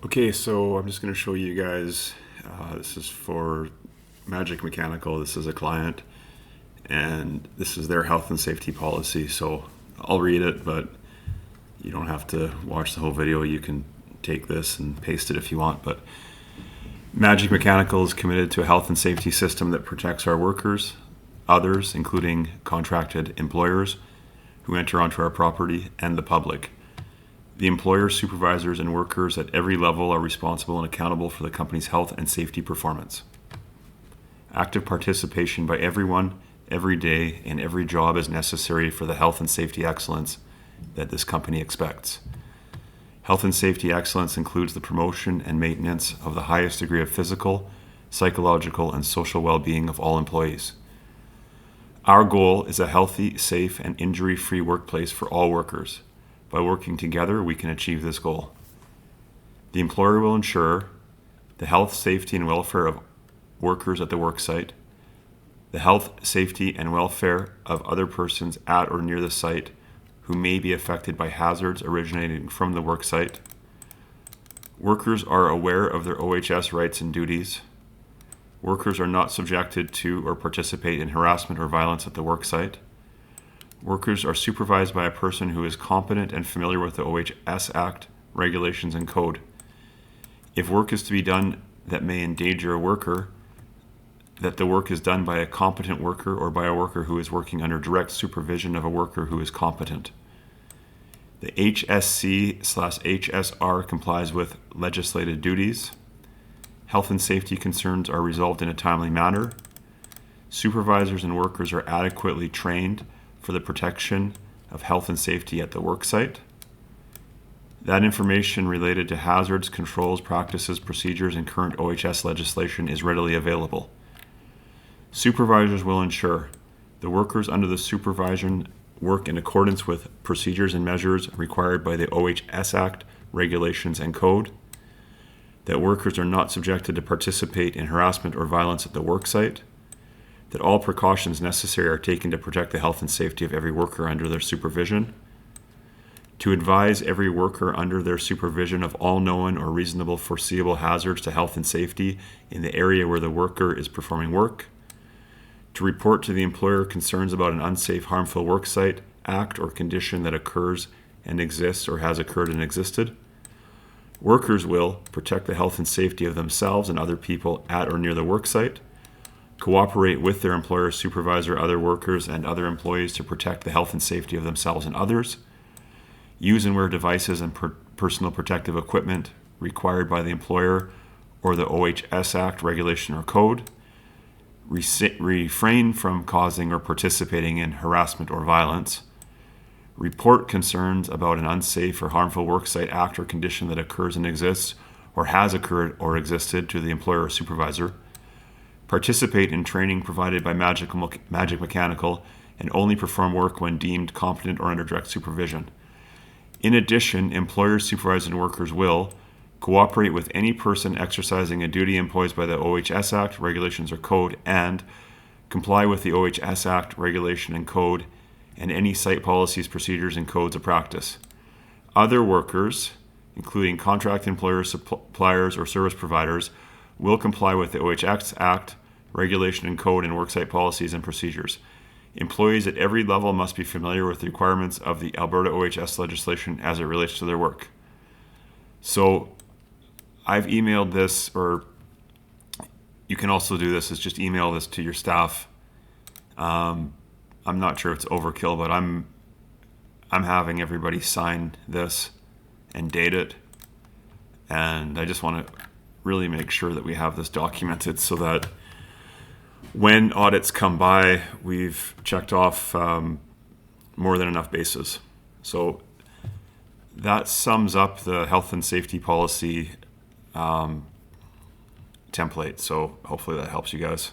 Okay, so I'm just going to show you guys, this is for Magic Mechanical. This is a client, and this is their health and safety policy. So I'll read it, but you don't have to watch the whole video. You can take this and paste it if you want. But Magic Mechanical is committed to a health and safety system that protects our workers, others, including contracted employers who enter onto our property, and the public. The employers, supervisors, and workers at every level are responsible and accountable for the company's health and safety performance. Active participation by everyone, every day, in every job is necessary for the health and safety excellence that this company expects. Health and safety excellence includes the promotion and maintenance of the highest degree of physical, psychological, and social well-being of all employees. Our goal is a healthy, safe, and injury-free workplace for all workers. By working together, we can achieve this goal. The employer will ensure the health, safety, and welfare of workers at the worksite, the health, safety, and welfare of other persons at or near the site who may be affected by hazards originating from the worksite. Workers are aware of their OHS rights and duties. Workers are not subjected to or participate in harassment or violence at the worksite. Workers are supervised by a person who is competent and familiar with the OHS Act, regulations, and code. If work is to be done that may endanger a worker, that the work is done by a competent worker or by a worker who is working under direct supervision of a worker who is competent. The HSC/HSR complies with legislated duties. Health and safety concerns are resolved in a timely manner. Supervisors and workers are adequately trained for the protection of health and safety at the worksite. That information related to hazards, controls, practices, procedures, and current OHS legislation is readily available. Supervisors will ensure the workers under the supervision work in accordance with procedures and measures required by the OHS Act, regulations, and code, that workers are not subjected to participate in harassment or violence at the worksite, that all precautions necessary are taken to protect the health and safety of every worker under their supervision, to advise every worker under their supervision of all known or reasonable foreseeable hazards to health and safety in the area where the worker is performing work, to report to the employer concerns about an unsafe, harmful worksite, act, or condition that occurs and exists or has occurred and existed. Workers will protect the health and safety of themselves and other people at or near the worksite, cooperate with their employer, supervisor, other workers, and other employees to protect the health and safety of themselves and others, use and wear devices and personal protective equipment required by the employer or the OHS Act, regulation, or code, refrain from causing or participating in harassment or violence, report concerns about an unsafe or harmful worksite, act, or condition that occurs and exists or has occurred or existed to the employer or supervisor, participate in training provided by Magic Mechanical, and only perform work when deemed competent or under direct supervision. In addition, employers, supervisors, and workers will cooperate with any person exercising a duty imposed by the OHS Act, regulations, or code, and comply with the OHS Act, regulation, and code, and any site policies, procedures, and codes of practice. Other workers, including contract employers, suppliers, or service providers, will comply with the OHS Act, regulation, and code, and worksite policies and procedures. Employees at every level must be familiar with the requirements of the Alberta OHS legislation as it relates to their work. So I've emailed this, or you can also do this, is just email this to your staff. I'm not sure if it's overkill, but I'm having everybody sign this and date it. And I just want to really make sure that we have this documented so that when audits come by, we've checked off more than enough bases. So that sums up the health and safety policy template. So hopefully that helps you guys.